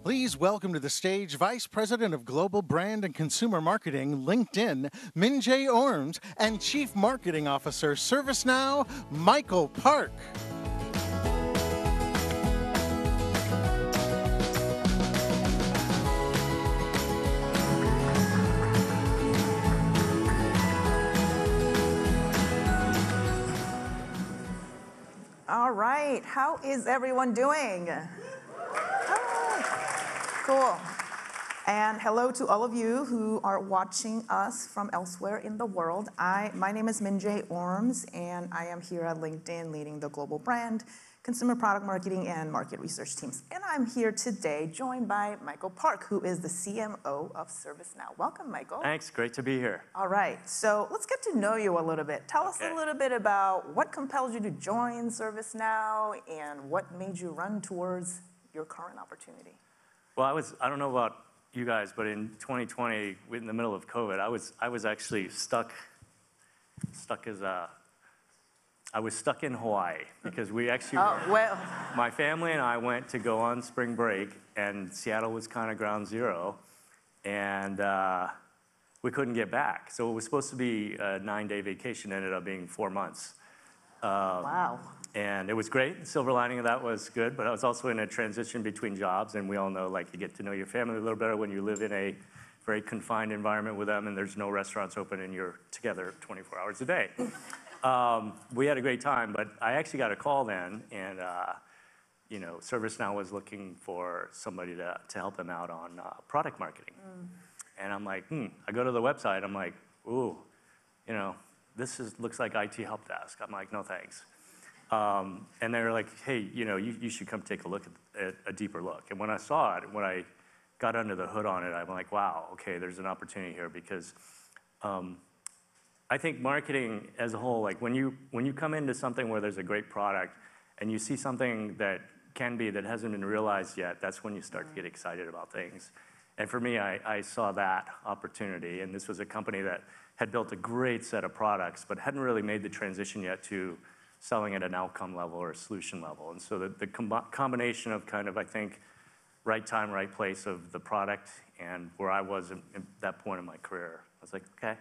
Please welcome to the stage Vice President of Global Brand and Consumer Marketing, LinkedIn, Minjae Ormes, and Chief Marketing Officer, ServiceNow, Michael Park. All right, how is everyone doing? Cool. And hello to all of you who are watching us from elsewhere in the world. My name is Minjae Ormes, and I am here at LinkedIn leading the global brand, consumer product marketing, and market research teams. And I'm here today joined by Michael Park, who is the CMO of ServiceNow. Welcome, Michael. Thanks, great to be here. All right, so let's get to know you a little bit. Tell us a little bit about what compelled you to join ServiceNow and what made you run towards your current opportunity. Well, I don't know about you guys, but in 2020, in the middle of COVID, I was actually stuck in Hawaii because we actually, my family and I went to go on spring break, and Seattle was kind of ground zero, and we couldn't get back. So it was supposed to be a 9-day vacation, ended up being 4 months. Wow. And it was great. The silver lining of that was good, but I was also in a transition between jobs, and we all know, like, you get to know your family a little better when you live in a very confined environment with them, and there's no restaurants open, and you're together 24 hours a day. We had a great time, but I actually got a call then, and ServiceNow was looking for somebody to help them out on product marketing. And I'm like, I go to the website, I'm like, ooh, this looks like IT help desk. I'm like, no thanks. And they were like, hey, you should come take a look at a deeper look. And when I saw it, when I got under the hood on it, I'm like, wow, okay, there's an opportunity here, because I think marketing as a whole, like when you come into something where there's a great product and you see something that hasn't been realized yet, that's when you start to get excited about things. And for me, I saw that opportunity, and this was a company that had built a great set of products, but hadn't really made the transition yet to selling at an outcome level or a solution level. And so the combination of kind of, I think, right time, right place of the product and where I was at that point in my career, I was like, okay,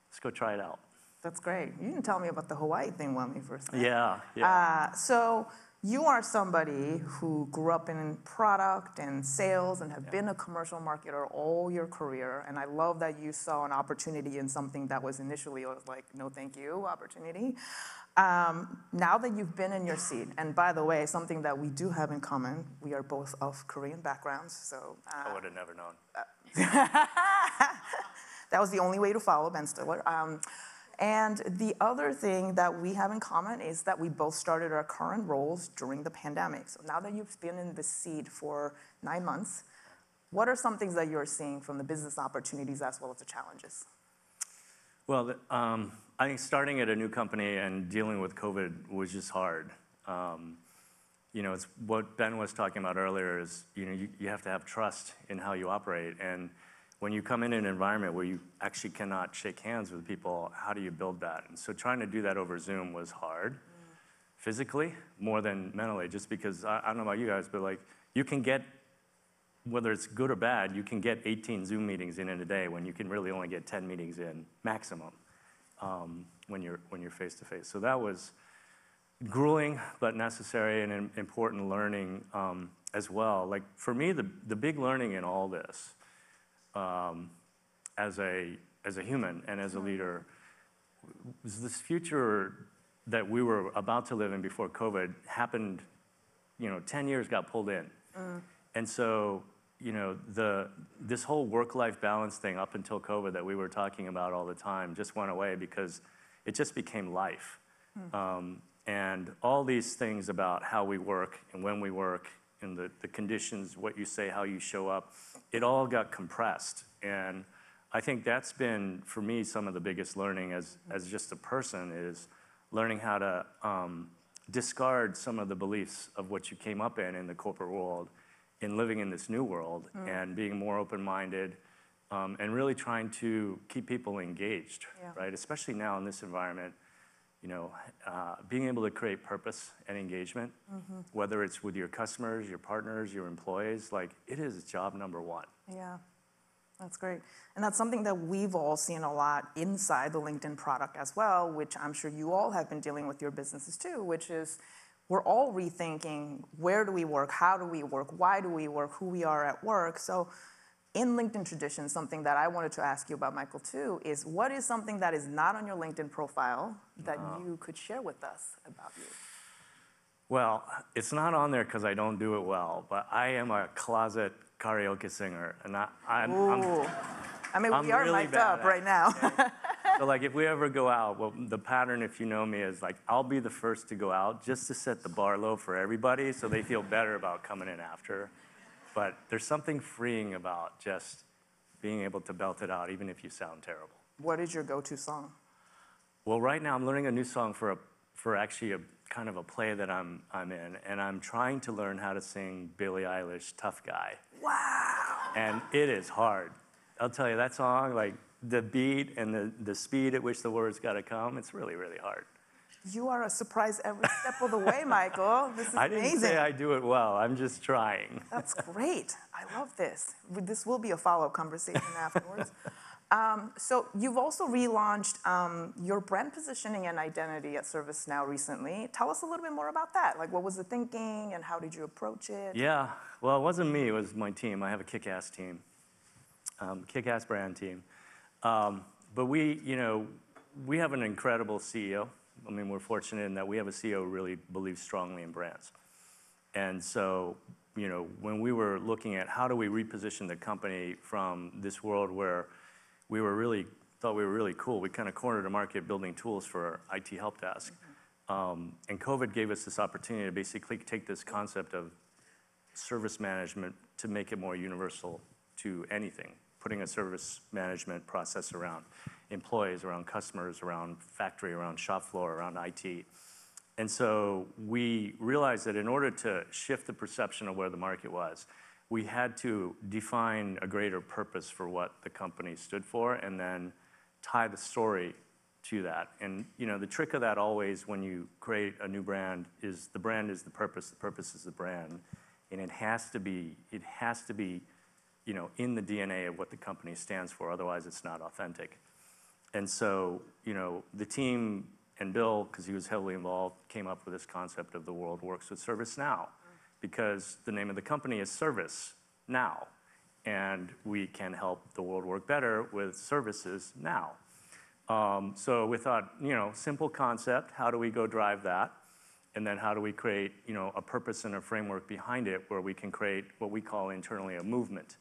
let's go try it out. That's great. You didn't tell me about the Hawaii thing when we first met. Yeah. So you are somebody who grew up in product and sales and have been a commercial marketer all your career. And I love that you saw an opportunity in something that was initially like, no thank you opportunity. Now that you've been in your seat, and by the way, something that we do have in common, we are both of Korean backgrounds. So I would have never known. That was the only way to follow Ben Stiller. And the other thing that we have in common is that we both started our current roles during the pandemic. So now that you've been in the seat for 9 months, what are some things that you're seeing from the business opportunities as well as the challenges? Well, I think starting at a new company and dealing with COVID was just hard. It's what Ben was talking about earlier is, you have to have trust in how you operate. And when you come in an environment where you actually cannot shake hands with people, how do you build that? And so trying to do that over Zoom was hard, physically, more than mentally, just because, I don't know about you guys, but like, you can get, whether it's good or bad, you can get 18 Zoom meetings in a day when you can really only get 10 meetings in, maximum, when you're face-to-face. So that was grueling, but necessary and an important learning as well. Like, for me, the big learning in all this, as a human and as a leader, was this future that we were about to live in before COVID happened. 10 years got pulled in. And so, this whole work-life balance thing up until COVID that we were talking about all the time just went away because it just became life. And all these things about how we work and when we work and the conditions, what you say, how you show up, it all got compressed. And I think that's been, for me, some of the biggest learning as just a person is learning how to discard some of the beliefs of what you came up in the corporate world, in living in this new world, and being more open-minded, and really trying to keep people engaged, right? Especially now in this environment, being able to create purpose and engagement, whether it's with your customers, your partners, your employees, like it is job number one. Yeah, that's great. And that's something that we've all seen a lot inside the LinkedIn product as well, which I'm sure you all have been dealing with your businesses too, which is we're all rethinking where do we work, how do we work, why do we work, who we are at work. So in LinkedIn tradition, something that I wanted to ask you about, Michael, too, is what is something that is not on your LinkedIn profile that you could share with us about you? Well, it's not on there because I don't do it well, but I am a closet karaoke singer, and I'm I mean, we are really mic'd up right now. So like if we ever go out, well, the pattern, if you know me, is like I'll be the first to go out just to set the bar low for everybody so they feel better about coming in after. But there's something freeing about just being able to belt it out, even if you sound terrible. What is your go-to song? Well, right now I'm learning a new song for actually a kind of a play that I'm in, and I'm trying to learn how to sing Billie Eilish, Tough Guy. Wow. And it is hard. I'll tell you, that song, like the beat and the speed at which the words gotta come, it's really, really hard. You are a surprise every step of the way, Michael. This is I didn't amazing. say I do it well, I'm just trying. That's great. I love this. This will be a follow-up conversation afterwards. So you've also relaunched your brand positioning and identity at ServiceNow recently. Tell us a little bit more about that. Like, what was the thinking and how did you approach it? Yeah, well, it wasn't me, it was my team. I have a kick-ass team, kick-ass brand team. But we have an incredible CEO. I mean, we're fortunate in that we have a CEO who really believes strongly in brands. And so, when we were looking at how do we reposition the company from this world where we thought we were really cool, we kind of cornered the market building tools for our IT help desk. And COVID gave us this opportunity to basically take this concept of service management to make it more universal to anything, putting a service management process around employees, around customers, around factory, around shop floor, around IT. And so we realized that in order to shift the perception of where the market was, we had to define a greater purpose for what the company stood for and then tie the story to that. And the trick of that always when you create a new brand is the purpose is the brand. And it has to be in the DNA of what the company stands for, otherwise it's not authentic. And so, the team and Bill, because he was heavily involved, came up with this concept of the world works with ServiceNow, because the name of the company is Service Now, and we can help the world work better with services now. So we thought, simple concept, how do we go drive that? And then how do we create, a purpose and a framework behind it where we can create what we call internally a movement.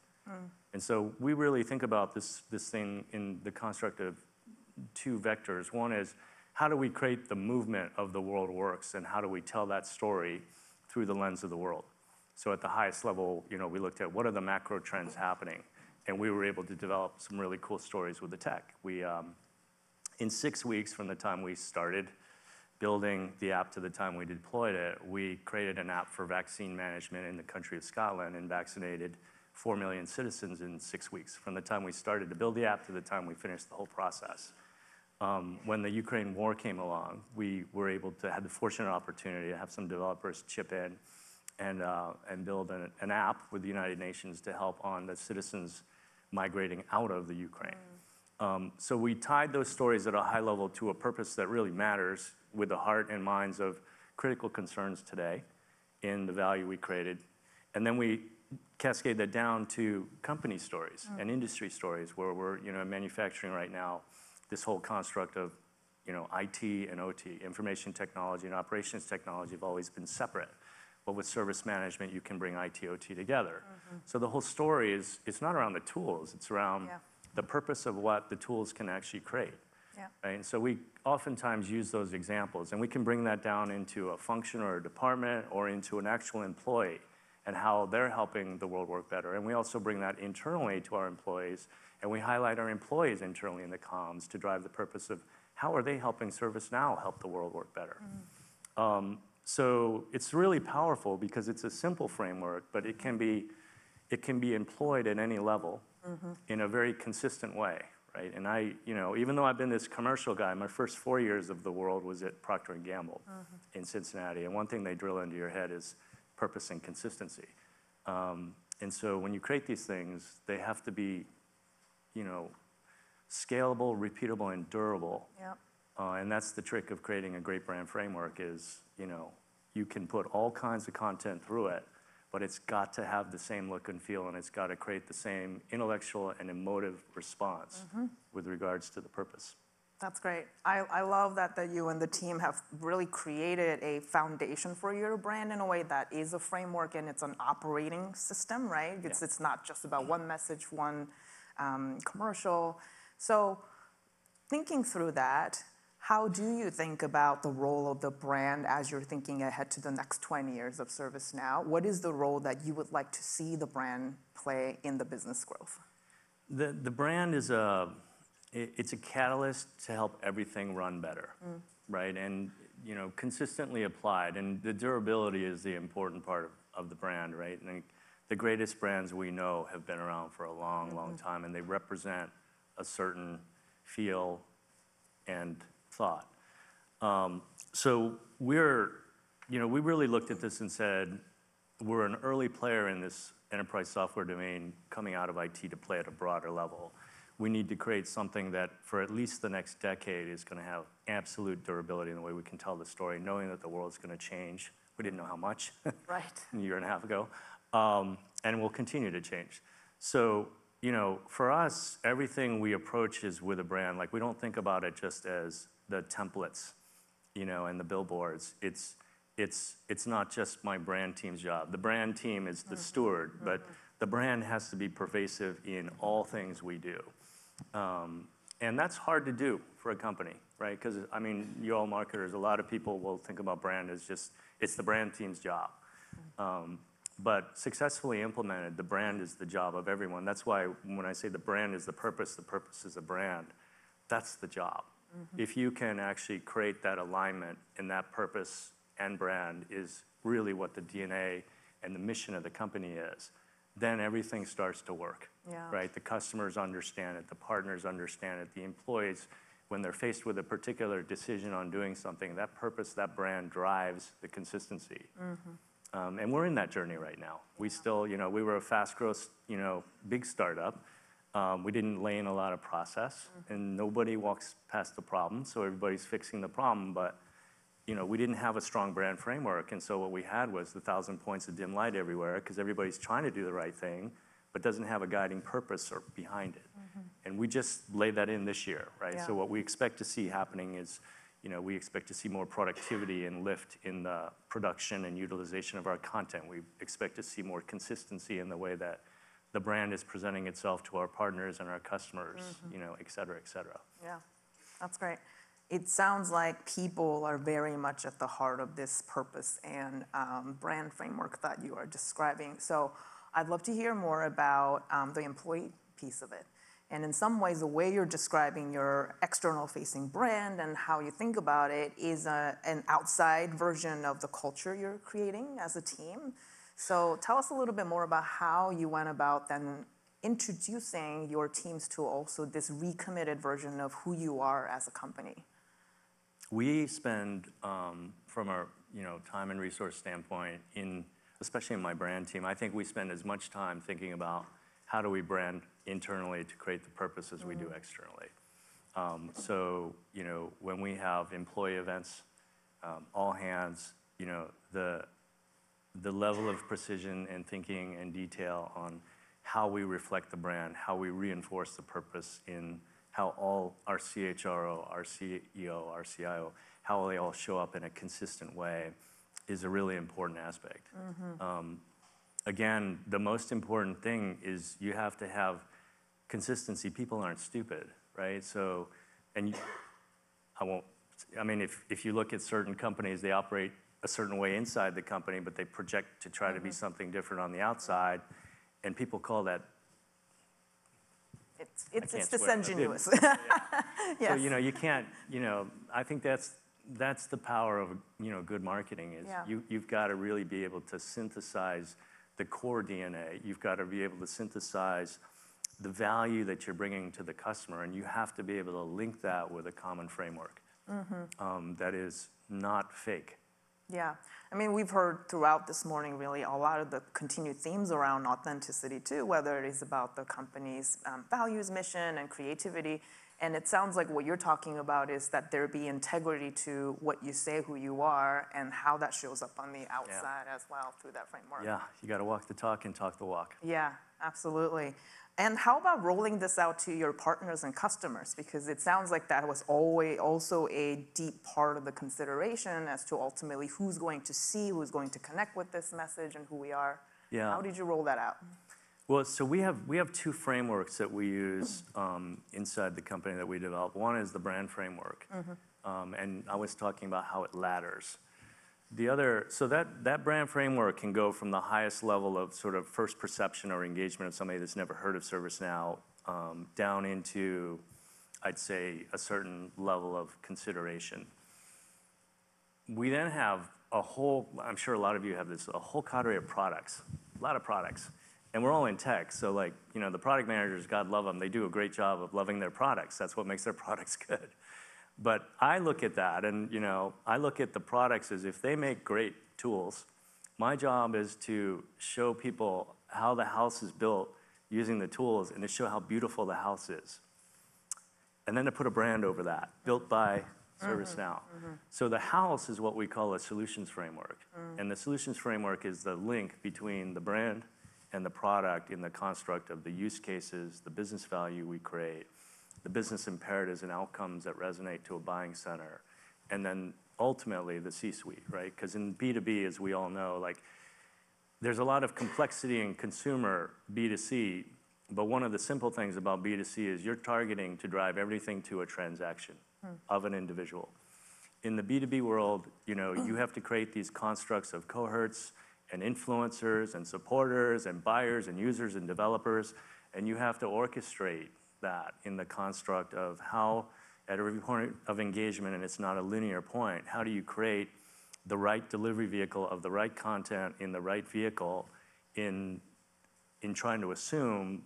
And so we really think about this thing in the construct of two vectors. One is, how do we create the movement of the world works, and how do we tell that story through the lens of the world? So at the highest level, we looked at what are the macro trends happening, and we were able to develop some really cool stories with the tech. We, in 6 weeks from the time we started building the app to the time we deployed it, we created an app for vaccine management in the country of Scotland and vaccinated 4 million citizens in 6 weeks, from the time we started to build the app to the time we finished the whole process. When the Ukraine war came along, we were able to have the fortunate opportunity to have some developers chip in and build an app with the United Nations to help on the citizens migrating out of the Ukraine. So we tied those stories at a high level to a purpose that really matters with the heart and minds of critical concerns today in the value we created. And then we cascade that down to company stories and industry stories where we're manufacturing right now this whole construct of IT and OT, information technology and operations technology have always been separate. But with service management, you can bring IT, OT together. So the whole story it's not around the tools, it's around the purpose of what the tools can actually create. Right? And so we oftentimes use those examples, and we can bring that down into a function or a department or into an actual employee and how they're helping the world work better. And we also bring that internally to our employees, and we highlight our employees internally in the comms to drive the purpose of how are they helping ServiceNow help the world work better. So it's really powerful because it's a simple framework, but it can be employed at any level in a very consistent way, right? And even though I've been this commercial guy, my first 4 years of the world was at Procter & Gamble in Cincinnati. And one thing they drill into your head is purpose and consistency. And so when you create these things, they have to be, scalable, repeatable, and durable. Yep. And that's the trick of creating a great brand framework is, you can put all kinds of content through it, but it's got to have the same look and feel, and it's got to create the same intellectual and emotive response with regards to the purpose. That's great. I love that you and the team have really created a foundation for your brand in a way that is a framework and it's an operating system, right? It's not just about one message, one commercial. So thinking through that, how do you think about the role of the brand as you're thinking ahead to the next 20 years of ServiceNow? What is the role that you would like to see the brand play in the business growth? The brand is it's a catalyst to help everything run better, right? And consistently applied, and the durability is the important part of the brand, right? And the greatest brands we know have been around for a long, long time, and they represent a certain feel and thought. So we really looked at this and said, we're an early player in this enterprise software domain coming out of IT to play at a broader level. We need to create something that for at least the next decade is going to have absolute durability in the way we can tell the story, knowing that the world's going to change. We didn't know how much right. a year and a half ago, and will continue to change. So, for us, everything we approach is with a brand. Like, we don't think about it just as the templates, and the billboards. It's not just my brand team's job. The brand team is the steward, but the brand has to be pervasive in all things we do. And that's hard to do for a company, right? Because, you're all marketers. A lot of people will think about brand as just, it's the brand team's job. But successfully implemented, the brand is the job of everyone. That's why when I say the brand is the purpose is a brand, that's the job. If you can actually create that alignment, and that purpose and brand is really what the DNA and the mission of the company is, then everything starts to work, right? The customers understand it, the partners understand it, the employees, when they're faced with a particular decision on doing something, that purpose, that brand drives the consistency. And we're in that journey right now. We still, we were a fast growth, big startup. We didn't lay in a lot of process, and nobody walks past the problem, so everybody's fixing the problem, but we didn't have a strong brand framework, and so what we had was the 1,000 points of dim light everywhere, because everybody's trying to do the right thing, but doesn't have a guiding purpose or behind it. And we just laid that in this year, right? Yeah. So what we expect to see happening is, we expect to see more productivity and lift in the production and utilization of our content. We expect to see more consistency in the way that the brand is presenting itself to our partners and our customers, et cetera, et cetera. Yeah, that's great. It sounds like people are very much at the heart of this purpose and brand framework that you are describing. So I'd love to hear more about the employee piece of it. And in some ways, the way you're describing your external-facing brand and how you think about it is an outside version of the culture you're creating as a team. So tell us a little bit more about how you went about then introducing your teams to also this recommitted version of who you are as a company. We spend, from our time and resource standpoint, especially in my brand team, I think we spend as much time thinking about how do we brand internally to create the purpose as we do externally. So when we have employee events, all hands, the level of precision and thinking and detail on how we reflect the brand, how we reinforce the purpose in how all our CHRO, our CEO, our CIO, how they all show up in a consistent way is a really important aspect. Again, the most important thing is you have to have consistency. People aren't stupid, right? So, if you look at certain companies, they operate a certain way inside the company, but they project to try to be something different on the outside, and people call that. It's disingenuous. Yes. So you can't. I think that's the power of good marketing is you've got to really be able to synthesize the core DNA. You've got to be able to synthesize the value that you're bringing to the customer, and you have to be able to link that with a common framework that is not fake. Yeah, I mean, we've heard throughout this morning really a lot of the continued themes around authenticity too, whether it is about the company's values, mission, and creativity. And it sounds like what you're talking about is that there be integrity to what you say, who you are, and how that shows up on the outside as well through that framework. Yeah, you got to walk the talk and talk the walk. Yeah, absolutely. And how about rolling this out to your partners and customers? Because it sounds like that was always also a deep part of the consideration as to ultimately who's going to see, who's going to connect with this message and who we are. Yeah. How did you roll that out? Well, so we have two frameworks that we use inside the company that we develop. One is the brand framework, and I was talking about how it ladders. The other, so that brand framework can go from the highest level of sort of first perception or engagement of somebody that's never heard of ServiceNow down into, I'd say, a certain level of consideration. We then have a whole, I'm sure a lot of you have this, a whole cadre of products, a lot of products. And we're all in tech, so like, you know, the product managers, God love them, they do a great job of loving their products. That's what makes their products good. But I look at that, and you know, I look at the products as if they make great tools. My job is to show people how the house is built using the tools, and to show how beautiful the house is. And then to put a brand over that, built by ServiceNow. So the house is what we call a solutions framework. And the solutions framework is the link between the brand and the product in the construct of the use cases, the business value we create, the business imperatives and outcomes that resonate to a buying center, and then ultimately the C-suite, right? Because in B2B, as we all know, like there's a lot of complexity in consumer B2C, but one of the simple things about B2C is you're targeting to drive everything to a transaction of an individual. In the B2B world, you know, you have to create these constructs of cohorts and influencers and supporters and buyers and users and developers, and you have to orchestrate that in the construct of how, at every point of engagement, and it's not a linear point, how do you create the right delivery vehicle of the right content in the right vehicle in trying to assume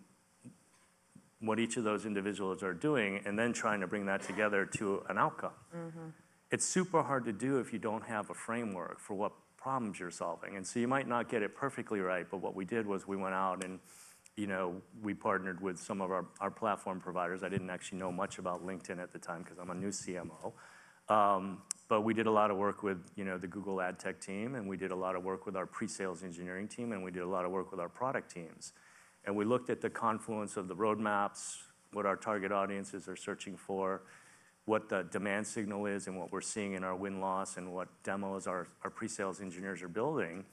what each of those individuals are doing, and then trying to bring that together to an outcome. It's super hard to do if you don't have a framework for what problems you're solving. And so you might not get it perfectly right, but what we did was we went out and, you know, we partnered with some of our platform providers. I didn't actually know much about LinkedIn at the time because I'm a new CMO. But we did a lot of work with, you know, the Google ad tech team, and we did a lot of work with our pre-sales engineering team, and we did a lot of work with our product teams. And we looked at the confluence of the roadmaps, what our target audiences are searching for, what the demand signal is and what we're seeing in our win-loss, and what demos our pre-sales engineers are building.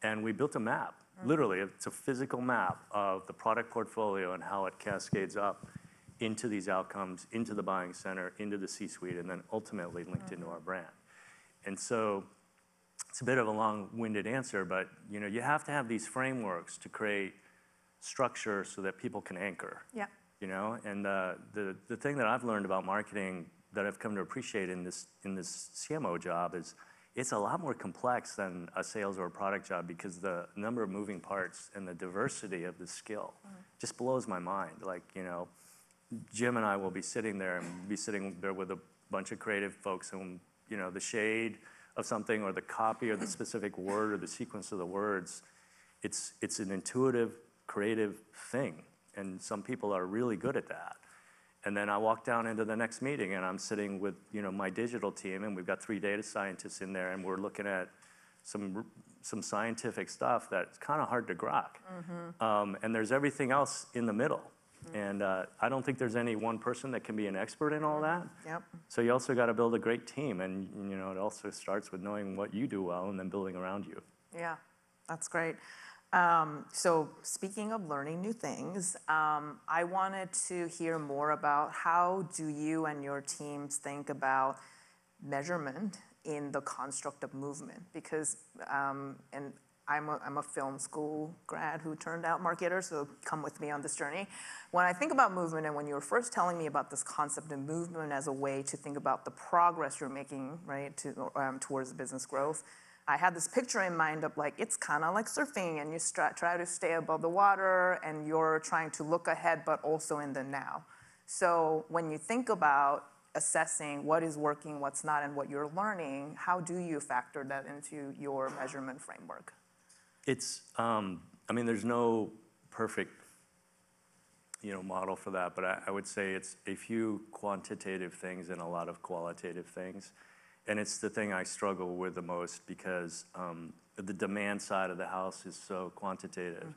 And we built a map. Literally, it's a physical map of the product portfolio and how it cascades up into these outcomes, into the buying center, into the C-suite, and then ultimately linked into our brand. And so it's a bit of a long-winded answer, but you know, you have to have these frameworks to create structure so that people can anchor. Yeah. You know, and the thing that I've learned about marketing that I've come to appreciate in this CMO job is it's a lot more complex than a sales or a product job, because the number of moving parts and the diversity of the skill just blows my mind. Like, you know, Jim and I will be sitting there with a bunch of creative folks, and you know, the shade of something or the copy or the specific word or the sequence of the words, it's an intuitive, creative thing. And some people are really good at that. And then I walk down into the next meeting, and I'm sitting with, you know, my digital team, and we've got 3 data scientists in there, and we're looking at some scientific stuff that's kind of hard to grok. And there's everything else in the middle. And I don't think there's any one person that can be an expert in all that. Yep. So you also got to build a great team, and you know, it also starts with knowing what you do well and then building around you. Yeah, that's great. So speaking of learning new things, I wanted to hear more about how do you and your teams think about measurement in the construct of movement? Because, and I'm a film school grad who turned out marketer, so come with me on this journey. When I think about movement, and when you were first telling me about this concept of movement as a way to think about the progress you're making, right, towards business growth, I had this picture in mind of like, it's kind of like surfing and you try to stay above the water and you're trying to look ahead, but also in the now. So when you think about assessing what is working, what's not, and what you're learning, how do you factor that into your measurement framework? It's, I mean, there's no perfect, model for that, but I would say it's a few quantitative things and a lot of qualitative things. And it's the thing I struggle with the most because the demand side of the house is so quantitative,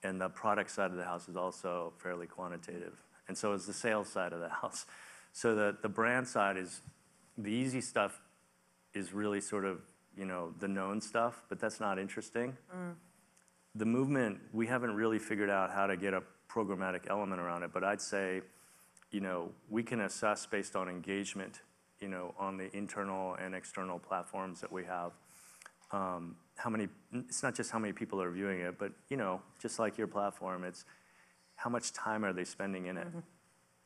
and the product side of the house is also fairly quantitative. And so is the sales side of the house. So the brand side is, the easy stuff is really sort of, the known stuff, but that's not interesting. The movement, we haven't really figured out how to get a programmatic element around it, but I'd say, we can assess based on engagement, on the internal and external platforms that we have. It's not just how many people are viewing it, but, just like your platform, it's how much time are they spending in it?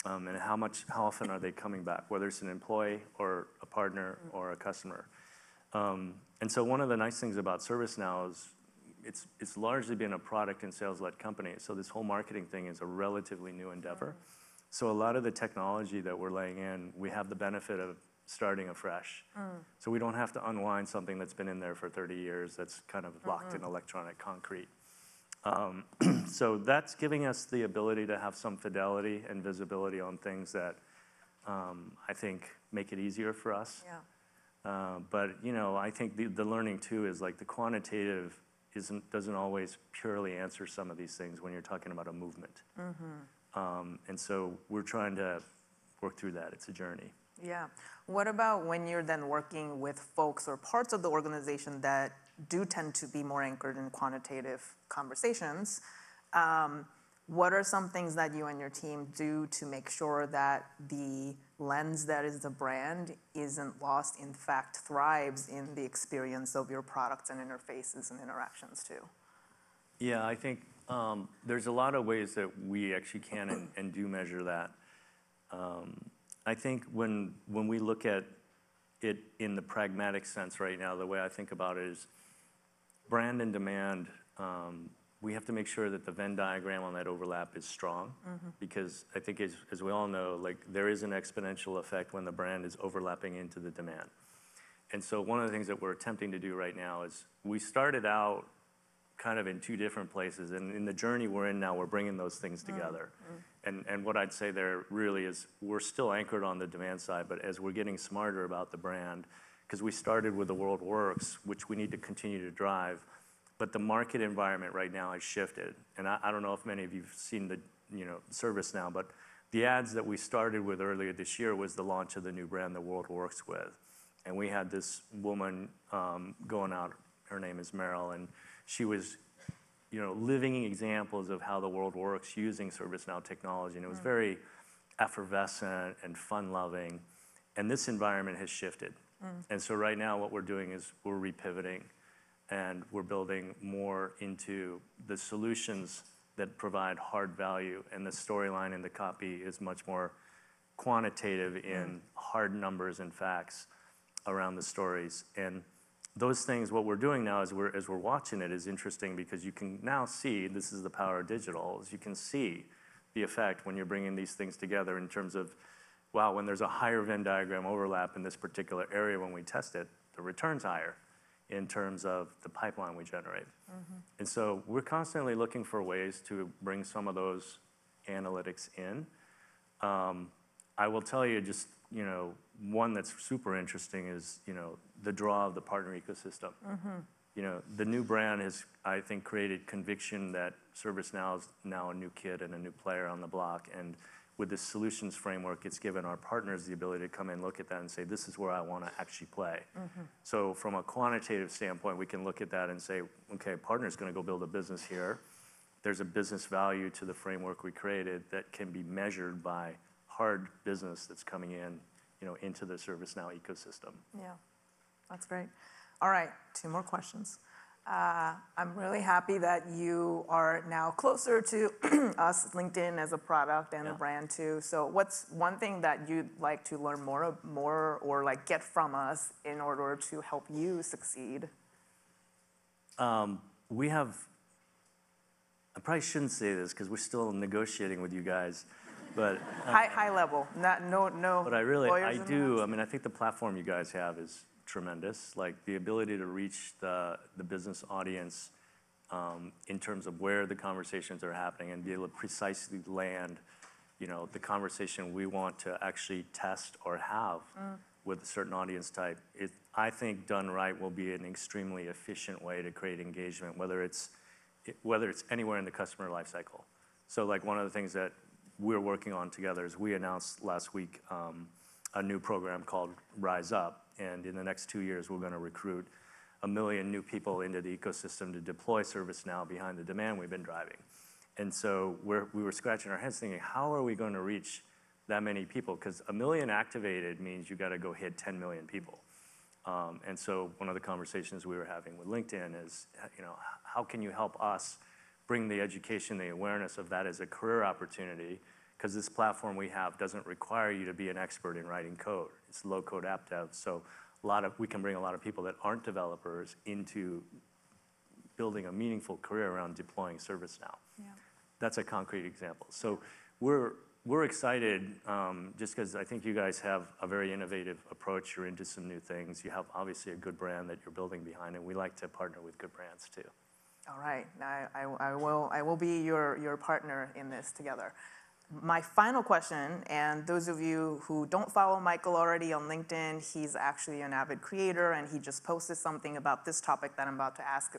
And how often are they coming back, whether it's an employee or a partner or a customer. And so one of the nice things about ServiceNow is it's largely been a product and sales-led company. So this whole marketing thing is a relatively new endeavor. So a lot of the technology that we're laying in, we have the benefit of starting afresh. So we don't have to unwind something that's been in there for 30 years that's kind of locked in electronic concrete. So that's giving us the ability to have some fidelity and visibility on things that I think make it easier for us. Yeah. But I think the learning too is like the quantitative doesn't always purely answer some of these things when you're talking about a movement. And so we're trying to work through that. It's a journey. Yeah. What about when you're then working with folks or parts of the organization that do tend to be more anchored in quantitative conversations? What are some things that you and your team do to make sure that the lens that is the brand isn't lost, in fact, thrives in the experience of your products and interfaces and interactions too? Yeah, I think there's a lot of ways that we actually can and do measure that. I think when we look at it in the pragmatic sense right now, the way I think about it is brand and demand, we have to make sure that the Venn diagram on that overlap is strong, because I think as we all know, like there is an exponential effect when the brand is overlapping into the demand. And so one of the things that we're attempting to do right now is we started out kind of in two different places, and in the journey we're in now, we're bringing those things together. And what I'd say there really is we're still anchored on the demand side, but as we're getting smarter about the brand, because we started with the world works, which we need to continue to drive, but the market environment right now has shifted. And I don't know if many of you've seen the ServiceNow, but the ads that we started with earlier this year was the launch of the new brand the world works with. And we had this woman going out, her name is Meryl, and she was living examples of how the world works using ServiceNow technology. And it was very effervescent and fun-loving. And this environment has shifted. And so right now what we're doing is we're repivoting, and we're building more into the solutions that provide hard value. And the storyline and the copy is much more quantitative in hard numbers and facts around the stories. And those things, what we're doing now as we're watching it is interesting, because you can now see, this is the power of digital, is you can see the effect when you're bringing these things together in terms of, wow, when there's a higher Venn diagram overlap in this particular area when we test it, the return's higher in terms of the pipeline we generate. And so we're constantly looking for ways to bring some of those analytics in. I will tell you just, one that's super interesting is, the draw of the partner ecosystem. The new brand has, I think, created conviction that ServiceNow is now a new kid and a new player on the block. And with this solutions framework, it's given our partners the ability to come in, look at that and say, this is where I want to actually play. So from a quantitative standpoint, we can look at that and say, okay, partner's going to go build a business here. There's a business value to the framework we created that can be measured by hard business that's coming in, into the ServiceNow ecosystem. Yeah, that's great. All right, 2 more questions. I'm really happy that you are now closer to us, LinkedIn, as a product and a brand too. So what's one thing that you'd like to learn more or like get from us in order to help you succeed? We have, I probably shouldn't say this because we're still negotiating with you guys, but High level, no. but I in do. that? I mean, I think the platform you guys have is tremendous. Like the ability to reach the business audience in terms of where the conversations are happening and be able to precisely land, the conversation we want to actually test or have with a certain audience type. I think done right will be an extremely efficient way to create engagement, whether it's anywhere in the customer lifecycle. So like one of the things that we're working on together is we announced last week a new program called Rise Up, and in the next 2 years we're going to recruit 1 million new people into the ecosystem to deploy ServiceNow behind the demand we've been driving. And so we were scratching our heads thinking, how are we going to reach that many people? Because 1 million activated means you got to go hit 10 million people. And so one of the conversations we were having with LinkedIn is, how can you help us bring the education, the awareness of that as a career opportunity? Because this platform we have doesn't require you to be an expert in writing code. It's low-code app dev. So we can bring a lot of people that aren't developers into building a meaningful career around deploying ServiceNow. Yeah. That's a concrete example. So we're excited just because I think you guys have a very innovative approach. You're into some new things. You have obviously a good brand that you're building behind, and we like to partner with good brands too. All right, I will be your partner in this together. My final question, and those of you who don't follow Michael already on LinkedIn, he's actually an avid creator, and he just posted something about this topic that I'm about to ask,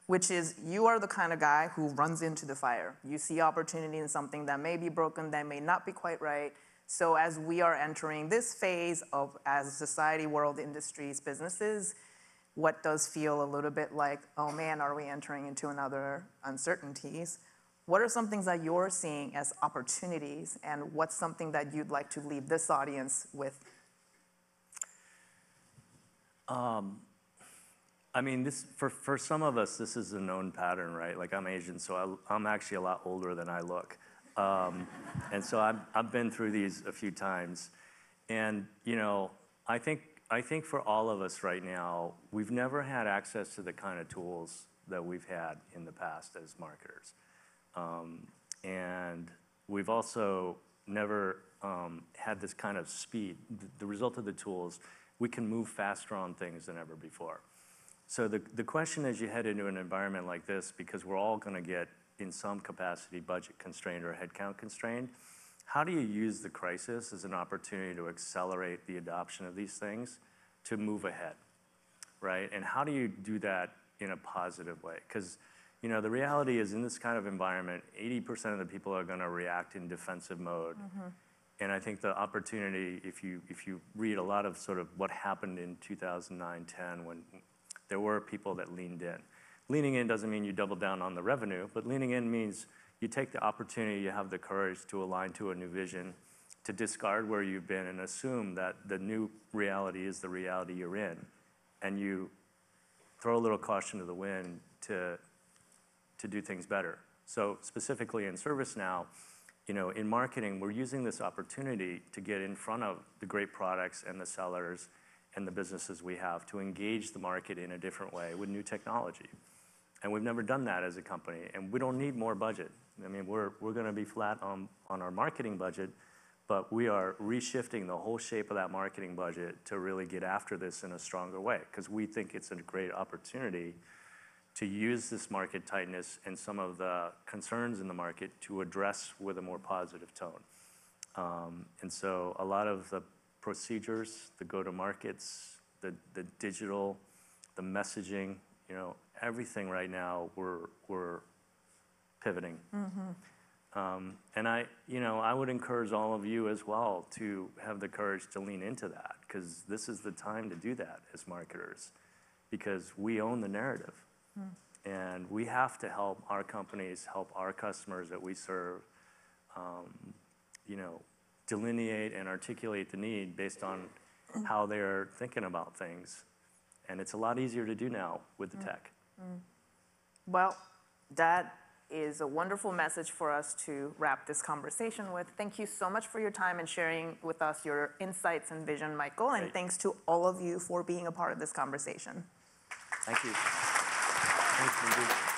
which is you are the kind of guy who runs into the fire. You see opportunity in something that may be broken, that may not be quite right. So as we are entering this phase of, as society, world, industries, businesses, what does feel a little bit like, oh man, are we entering into another uncertainties? What are some things that you're seeing as opportunities, and what's something that you'd like to leave this audience with? I mean, for some of us, this is a known pattern, right? Like I'm Asian, so I'm actually a lot older than I look. And so I've been through these a few times. And, I think for all of us right now, we've never had access to the kind of tools that we've had in the past as marketers. And we've also never had this kind of speed. The result of the tools, we can move faster on things than ever before. So the question as you head into an environment like this, because we're all going to get in some capacity budget constrained or headcount constrained, how do you use the crisis as an opportunity to accelerate the adoption of these things to move ahead, right? And how do you do that in a positive way? Because the reality is in this kind of environment, 80% of the people are going to react in defensive mode. Mm-hmm. And I think the opportunity, if you read a lot of sort of what happened in 2009, 10, when there were people that leaned in. Leaning in doesn't mean you double down on the revenue, but leaning in means you take the opportunity, you have the courage to align to a new vision, to discard where you've been and assume that the new reality is the reality you're in. And you throw a little caution to the wind to do things better. So specifically in ServiceNow, in marketing, we're using this opportunity to get in front of the great products and the sellers and the businesses we have to engage the market in a different way with new technology. And we've never done that as a company, and we don't need more budget. I mean, we're going to be flat on our marketing budget, but we are reshifting the whole shape of that marketing budget to really get after this in a stronger way, because we think it's a great opportunity to use this market tightness and some of the concerns in the market to address with a more positive tone. And so a lot of the procedures, the go-to-markets, the digital, the messaging, everything right now we're pivoting. Mm-hmm. And I would encourage all of you as well to have the courage to lean into that, because this is the time to do that as marketers, because we own the narrative. And we have to help our companies, help our customers that we serve, delineate and articulate the need based on how they're thinking about things. And it's a lot easier to do now with the tech. Well, that is a wonderful message for us to wrap this conversation with. Thank you so much for your time and sharing with us your insights and vision, Michael. And thanks to all of you for being a part of this conversation. Thank you. Thanks, Minjae.